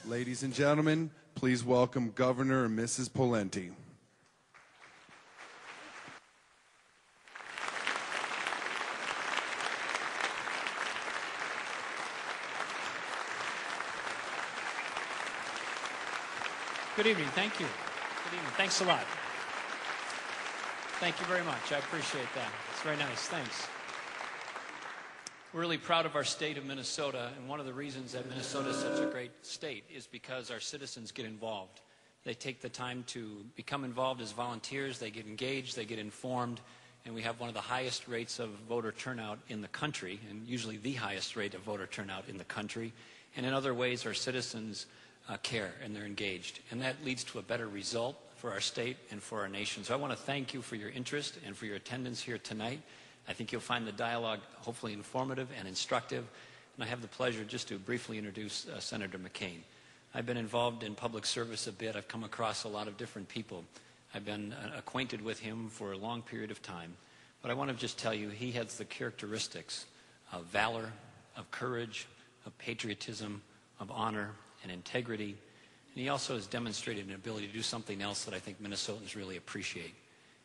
Ladies and gentlemen, please welcome Governor and Mrs. Pawlenty. Good evening. Thank you. Good evening. Thanks a lot. Thank you very much. I appreciate that. It's very nice. Thanks. We're really proud of our state of Minnesota, and one of the reasons that Minnesota is such a great state is because our citizens get involved. They take the time to become involved as volunteers, they get engaged, they get informed, and we have one of the highest rates of voter turnout in the country, and usually the highest rate of voter turnout in the country. And in other ways, our citizens care and they're engaged, and that leads to a better result for our state and for our nation. So I want to thank you for your interest and for your attendance here tonight. I think you'll find the dialogue hopefully informative and instructive, and I have the pleasure just to briefly introduce Senator McCain. I've been involved in public service a bit. I've come across a lot of different people. I've been acquainted with him for a long period of time, but I want to just tell you he has the characteristics of valor, of courage, of patriotism, of honor, and integrity, and he also has demonstrated an ability to do something else that I think Minnesotans really appreciate.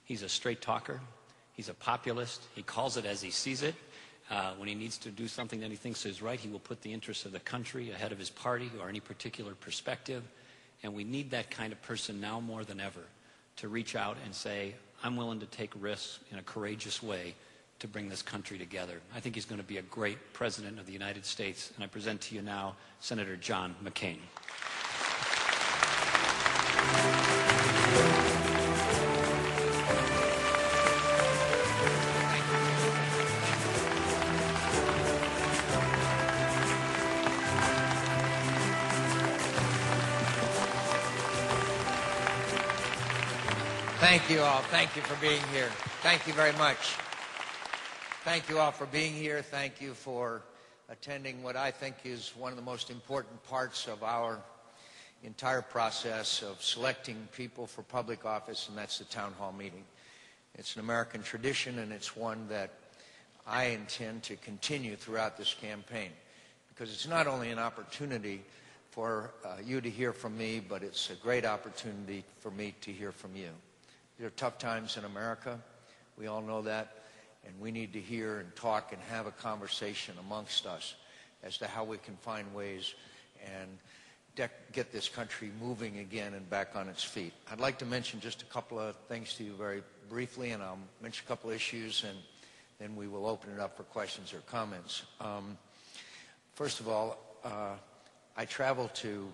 He's a straight talker, he's a populist, he calls it as he sees it. When he needs to do something that he thinks is right, he will put the interests of the country ahead of his party or any particular perspective, and we need that kind of person now more than ever to reach out and say, I'm willing to take risks in a courageous way to bring this country together. I think he's going to be a great President of the United States, and I present to you now Senator John McCain. Thank you all. Thank you for being here. Thank you very much. Thank you all for being here. Thank you for attending what I think is one of the most important parts of our entire process of selecting people for public office, and that's the town hall meeting. It's an American tradition, and it's one that I intend to continue throughout this campaign, because it's not only an opportunity for you to hear from me, but it's a great opportunity for me to hear from you. There are tough times in America. We all know that. And we need to hear and talk and have a conversation amongst us as to how we can find ways and get this country moving again and back on its feet. I'd like to mention just a couple of things to you very briefly, and I'll mention a couple of issues, and then we will open it up for questions or comments. First of all, I traveled to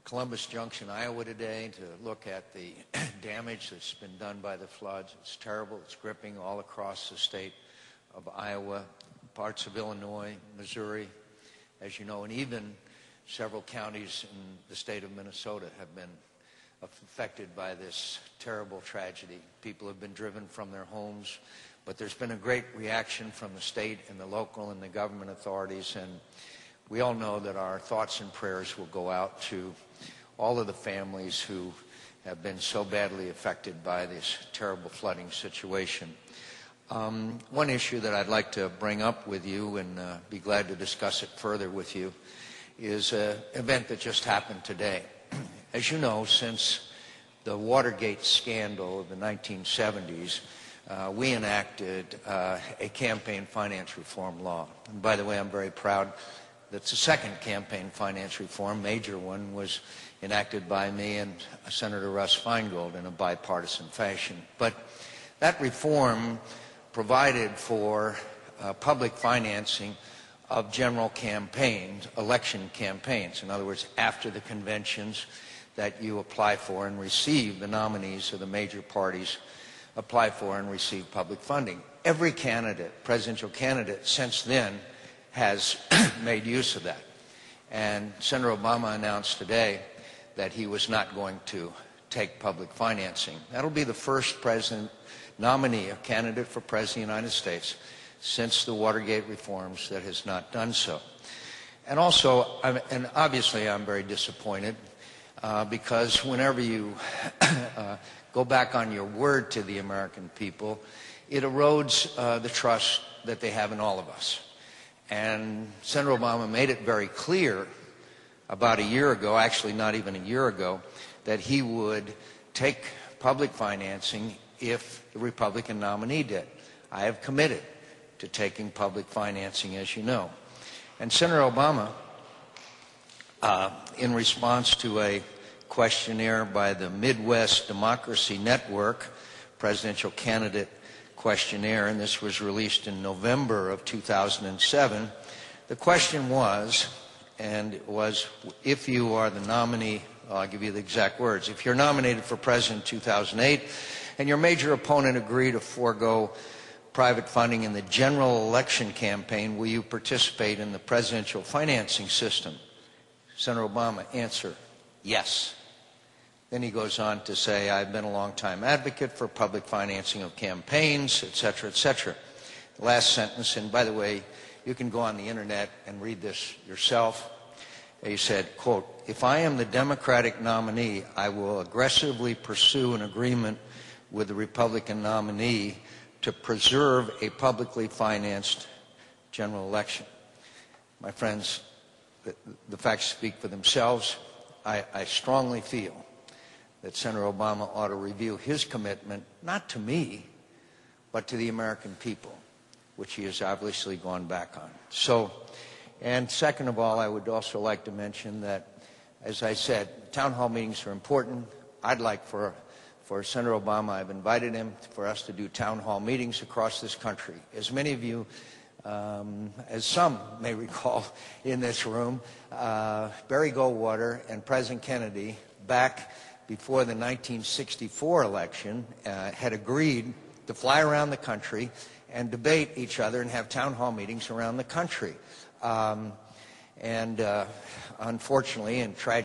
Columbus Junction, Iowa today to look at the damage that's been done by the floods. It's terrible. It's gripping all across the state of Iowa, parts of Illinois, Missouri, as you know, and even several counties in the state of Minnesota have been affected by this terrible tragedy. People have been driven from their homes, but there's been a great reaction from the state and the local and the government authorities, and we all know that our thoughts and prayers will go out to all of the families who have been so badly affected by this terrible flooding situation. One issue that I'd like to bring up with you and be glad to discuss it further with you is an event that just happened today. As you know, since the Watergate scandal of the 1970s, we enacted a campaign finance reform law. And by the way, I'm very proud that's the second campaign finance reform, major one, was enacted by me and Senator Russ Feingold in a bipartisan fashion. But that reform provided for public financing of general campaigns, election campaigns. In other words, after the conventions that you apply for and receive, the nominees of the major parties apply for and receive public funding. Every candidate, presidential candidate, since then has made use of that. And Senator Obama announced today that he was not going to take public financing. That'll be the first president nominee, a candidate for president of the United States, since the Watergate reforms that has not done so. And also, and obviously I'm very disappointed because whenever you go back on your word to the American people, it erodes the trust that they have in all of us. And Senator Obama made it very clear about a year ago, actually not even a year ago, that he would take public financing if the Republican nominee did. I have committed to taking public financing, as you know. And Senator Obama, in response to a questionnaire by the Midwest Democracy Network, presidential candidate questionnaire, and this was released in November of 2007, the question was, and it was, if you are the nominee, I'll give you the exact words, if you're nominated for president in 2008 and your major opponent agreed to forego private funding in the general election campaign, will you participate in the presidential financing system? Senator Obama, answer, yes. Then he goes on to say, I've been a long-time advocate for public financing of campaigns, etc., etc. The last sentence, and by the way, you can go on the internet and read this yourself. He said, quote, if I am the Democratic nominee, I will aggressively pursue an agreement with the Republican nominee to preserve a publicly financed general election. My friends, the facts speak for themselves. I strongly feel that Senator Obama ought to review his commitment, not to me, but to the American people, which he has obviously gone back on. So, and second of all, I would also like to mention that, as I said, town hall meetings are important. I'd like for Senator Obama, I've invited him for us to do town hall meetings across this country. As many of you, as some may recall in this room, Barry Goldwater and President Kennedy, back before the 1964 election, had agreed to fly around the country and debate each other and have town hall meetings around the country. Unfortunately, and tragically,